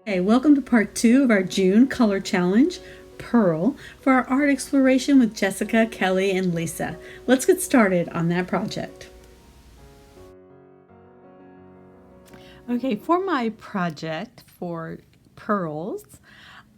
Hey, welcome to part 2 of our June color challenge, Pearl, for our art exploration with Jessica, Kelly, and Lisa. Let's get started on that project. Okay, for my project for pearls,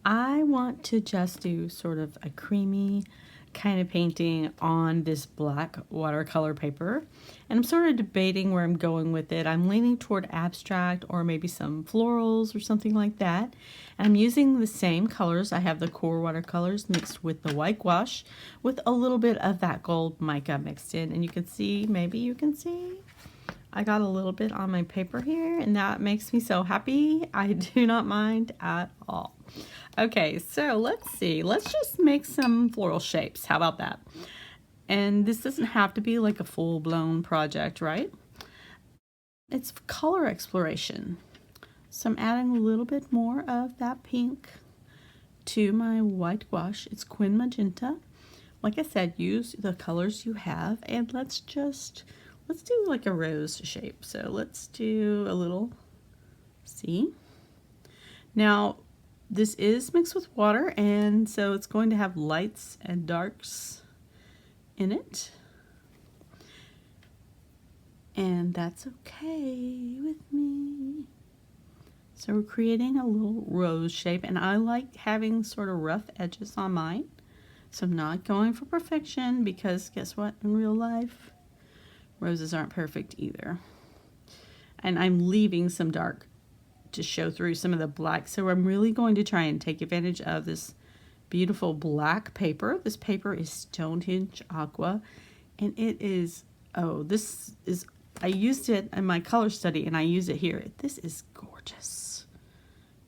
I want to just do sort of a creamy kind of painting on this black watercolor paper, and I'm sort of debating where I'm going with it. I'm leaning toward abstract or maybe some florals or something like that, and I'm using the same colors. I have the core watercolors mixed with the white gouache with a little bit of that gold mica mixed in, and you can see, maybe you can see, I got a little bit on my paper here, and that makes me so happy. I do not mind at all. Okay, so let's see. Let's just make some floral shapes. How about that? And this doesn't have to be like a full-blown project, right? It's color exploration. So I'm adding a little bit more of that pink to my white gouache. It's Quin Magenta. Like I said, use the colors you have, and let's do like a rose shape. So let's do a little, see? Now, this is mixed with water, and so it's going to have lights and darks in it. And that's okay with me. So we're creating a little rose shape, and I like having sort of rough edges on mine. So I'm not going for perfection, because guess what? In real life, roses aren't perfect either. And I'm leaving some dark to show through some of the black. So I'm really going to try and take advantage of this beautiful black paper. This paper is Stonehenge Aqua, and it is, I used it in my color study, and I use it here. This is gorgeous.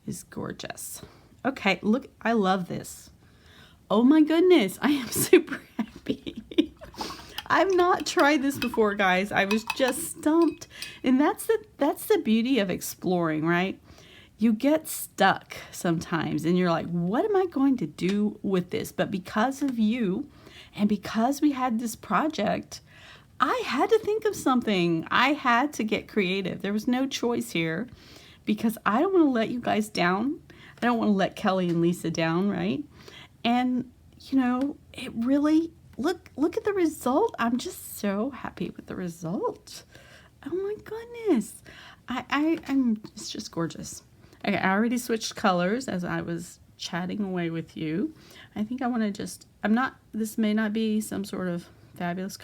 It's gorgeous. Okay, look, I love this. Oh my goodness, I am super happy. I've not tried this before, guys. I was just stumped. And that's the beauty of exploring, right? You get stuck sometimes and you're like, what am I going to do with this? But because of you and because we had this project, I had to think of something. I had to get creative. There was no choice here, because I don't want to let you guys down. I don't want to let Kelly and Lisa down, right? And, you know, it really, look at the result. I'm just so happy with the result. Oh my goodness. It's just gorgeous. Okay, I already switched colors as I was chatting away with you. I think I want to just, this may not be some sort of fabulous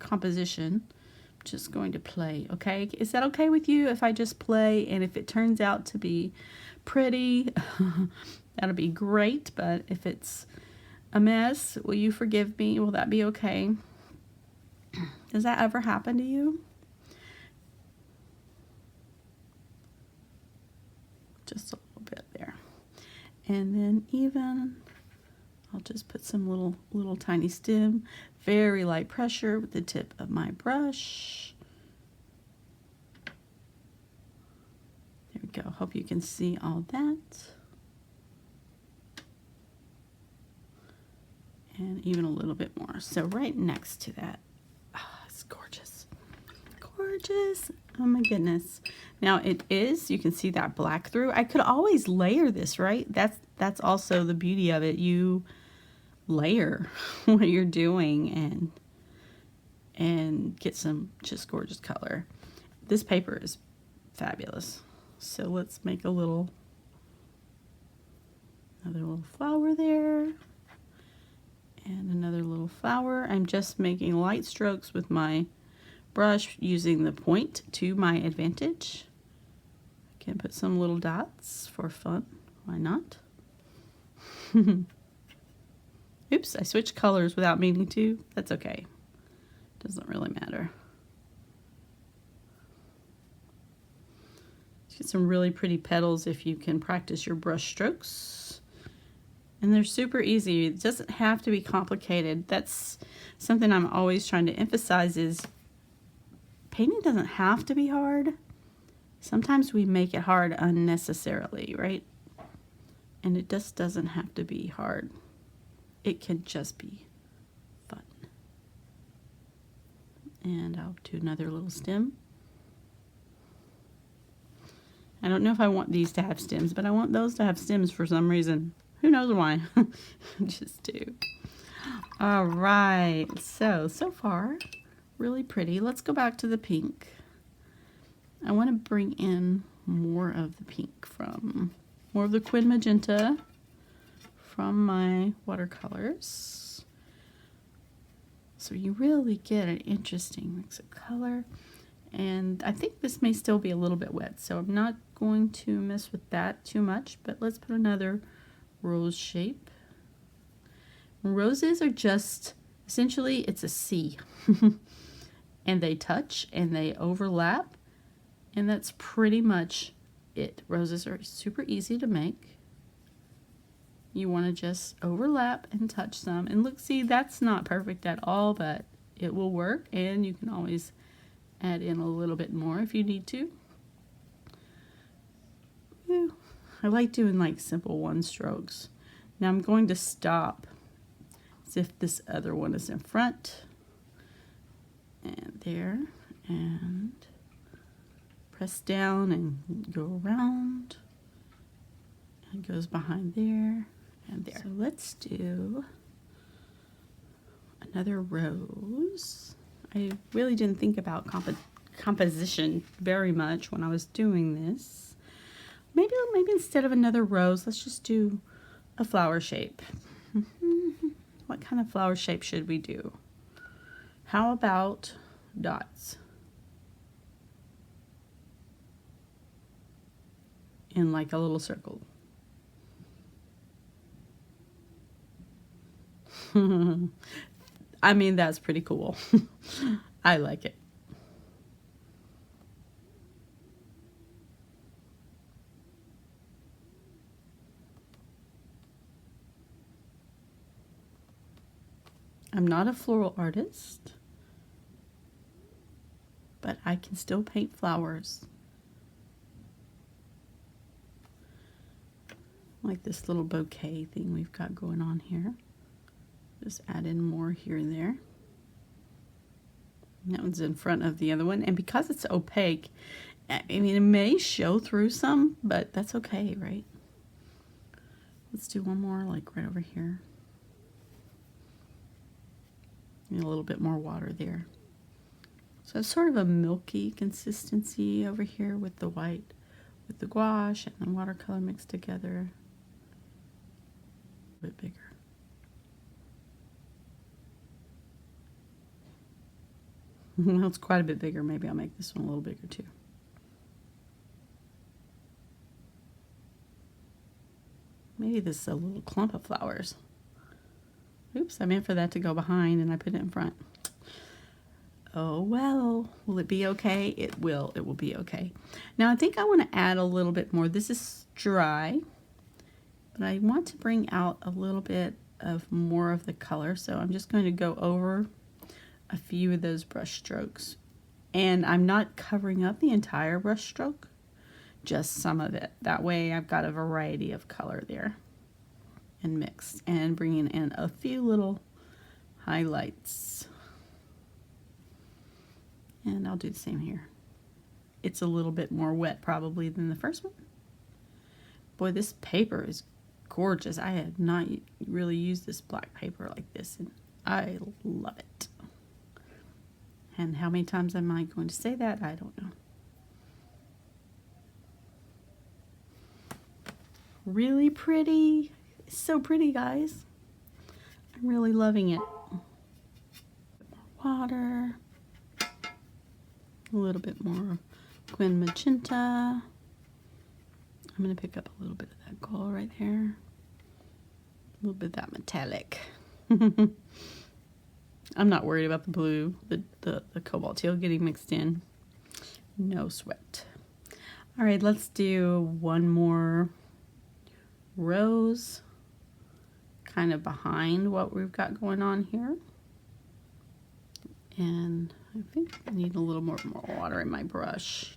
composition. I'm just going to play, okay? Is that okay with you if I just play? And if it turns out to be pretty, that'll be great. But if it's a mess, will you forgive me? Will that be okay? Does that ever happen to you? Just a little bit there. And then even, I'll just put some little tiny stem, very light pressure with the tip of my brush. There we go. Hope you can see all that. And even a little bit more. So right next to that, it's gorgeous. Gorgeous. Oh my goodness. Now it is, you can see that black through. I could always layer this, right? That's also the beauty of it. You layer what you're doing and get some just gorgeous color. This paper is fabulous. So let's make another little flower there. And another little flower. I'm just making light strokes with my brush, using the point to my advantage. I can put some little dots for fun. Why not? Oops, I switched colors without meaning to. That's okay. Doesn't really matter. Get some really pretty petals if you can practice your brush strokes. And they're super easy. It doesn't have to be complicated. That's something I'm always trying to emphasize, is painting doesn't have to be hard. Sometimes we make it hard unnecessarily, right? And it just doesn't have to be hard. It can just be fun. And I'll do another little stem. I don't know if I want these to have stems, but I want those to have stems for some reason. Who knows why? Just do. All right, so far, really pretty. Let's go back to the pink. I want to bring in more of the pink more of the Quin Magenta from my watercolors. So you really get an interesting mix of color. And I think this may still be a little bit wet, so I'm not going to mess with that too much, but let's put another rose shape. Roses are just, essentially it's a C. And they touch and they overlap, and that's pretty much it. Roses are super easy to make. You want to just overlap and touch some. And look, see, that's not perfect at all, but it will work, and you can always add in a little bit more if you need to. Whew. I like doing like simple one strokes. Now I'm going to stop as if this other one is in front. And there, and press down and go around. And it goes behind there and there. So let's do another rose. I really didn't think about composition very much when I was doing this. Maybe instead of another rose, let's just do a flower shape. What kind of flower shape should we do? How about dots? In like a little circle. I mean, that's pretty cool. I like it. I'm not a floral artist, but I can still paint flowers. Like this little bouquet thing we've got going on here. Just add in more here and there. And that one's in front of the other one. And because it's opaque, I mean, it may show through some, but that's okay, right? Let's do one more, like right over here. And a little bit more water there. So it's sort of a milky consistency over here with the white, with the gouache and the watercolor mixed together. A bit bigger. Well, it's quite a bit bigger. Maybe I'll make this one a little bigger too. Maybe this is a little clump of flowers. Oops, I meant for that to go behind and I put it in front. Oh well, will it be okay? It will be okay. Now I think I want to add a little bit more. This is dry, but I want to bring out a little bit of more of the color. So I'm just going to go over a few of those brush strokes. And I'm not covering up the entire brush stroke, just some of it. That way I've got a variety of color there and mixed, and bringing in a few little highlights. And I'll do the same here. It's a little bit more wet probably than the first one. Boy, this paper is gorgeous. I had not really used this black paper like this, and I love it. And how many times am I going to say that? I don't know. Really pretty. It's so pretty, guys. I'm really loving it. Water. A little bit more Quin Magenta. I'm going to pick up a little bit of that gold right there. A little bit of that metallic. I'm not worried about the blue, the cobalt teal getting mixed in. No sweat. All right, let's do one more rose kind of behind what we've got going on here. And I think I need a little more water in my brush.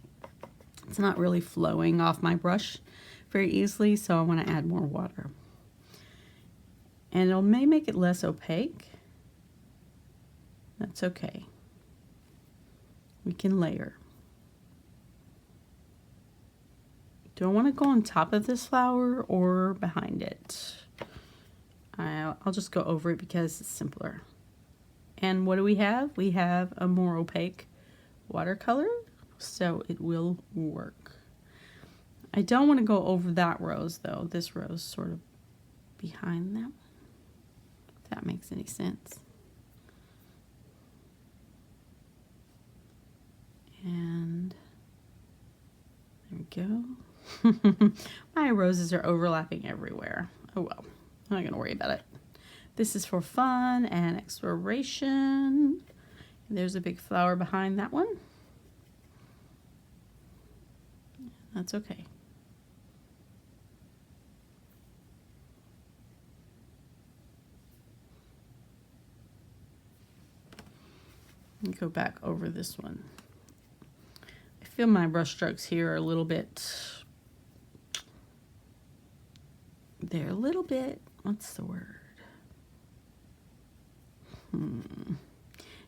It's not really flowing off my brush very easily, so I want to add more water. And it may make it less opaque. That's okay. We can layer. Do I want to go on top of this flower or behind it? I'll just go over it because it's simpler. And what do we have? We have a more opaque watercolor, so it will work. I don't want to go over that rose though. This rose sort of behind that one, if that makes any sense. And there we go. My roses are overlapping everywhere. Oh well, I'm not gonna worry about it. This is for fun and exploration. And there's a big flower behind that one. That's okay. And go back over this one. I feel my brush strokes here are a little bit, they're a little bit, what's the word?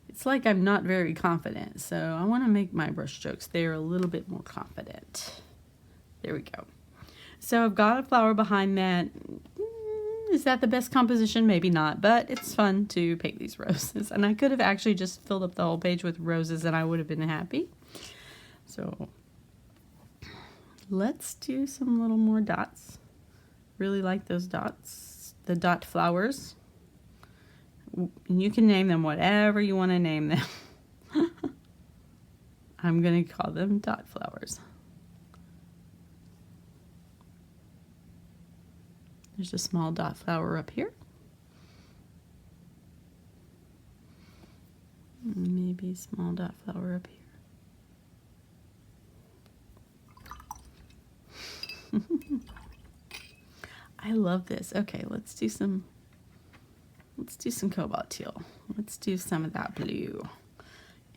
It's like I'm not very confident, so I want to make my brush strokes there a little bit more confident. There we go. So I've got a flower behind that. Is that the best composition? Maybe not, but it's fun to paint these roses. And I could have actually just filled up the whole page with roses and I would have been happy. So let's do some little more dots. Really like those dots, the dot flowers. You can name them whatever you want to name them. I'm going to call them dot flowers. There's a small dot flower up here. Maybe a small dot flower up here. I love this. Okay, let's do some cobalt teal. Let's do some of that blue.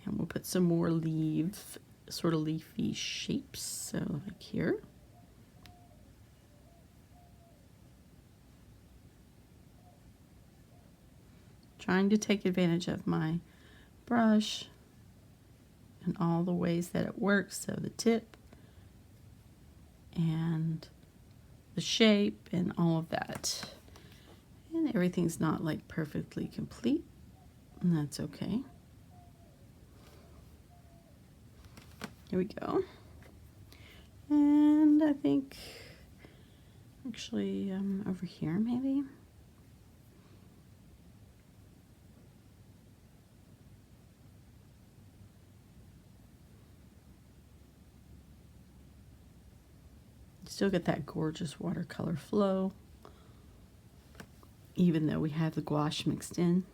And we'll put some more sort of leafy shapes. So like here. Trying to take advantage of my brush and all the ways that it works. So the tip and the shape and all of that. And everything's not like perfectly complete, and that's okay. Here we go. And I think actually over here maybe. Still get that gorgeous watercolor flow, even though we have the gouache mixed in.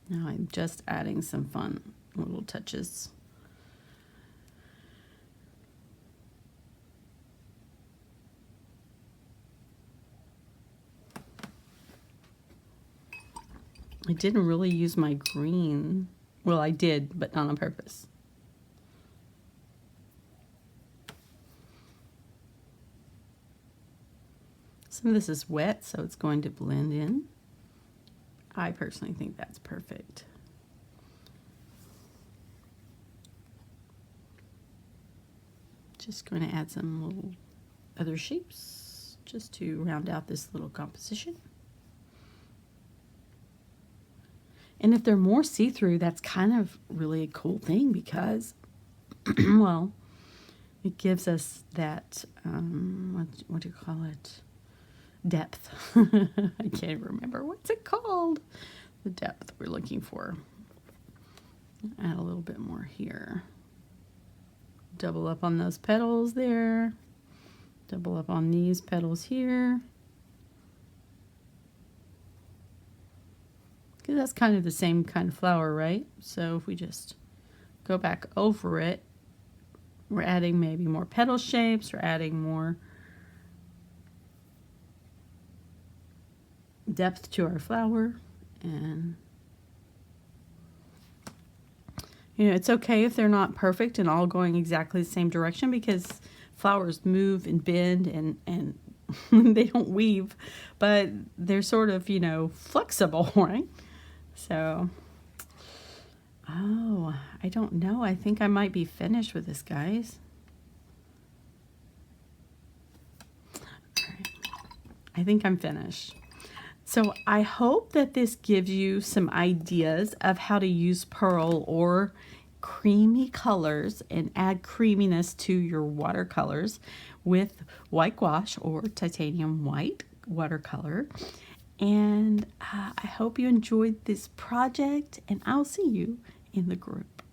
Now I'm just adding some fun little touches. I didn't really use my green. Well, I did, but not on purpose. Some of this is wet, so it's going to blend in. I personally think that's perfect. Just going to add some little other shapes just to round out this little composition. And if they're more see-through, that's kind of really a cool thing because, well, it gives us that, what do you call it? Depth. I can't remember. What's it called? The depth we're looking for. Add a little bit more here. Double up on those petals there. Double up on these petals here. Because that's kind of the same kind of flower, right? So if we just go back over it, we're adding maybe more petal shapes, we're adding more depth to our flower. And you know, it's okay if they're not perfect and all going exactly the same direction, because flowers move and bend and they don't weave, but they're sort of, you know, flexible, right? So, oh, I don't know. I think I might be finished with this, guys. All right. I think I'm finished. So I hope that this gives you some ideas of how to use pearl or creamy colors and add creaminess to your watercolors with white gouache or titanium white watercolor. And I hope you enjoyed this project, and I'll see you in the group.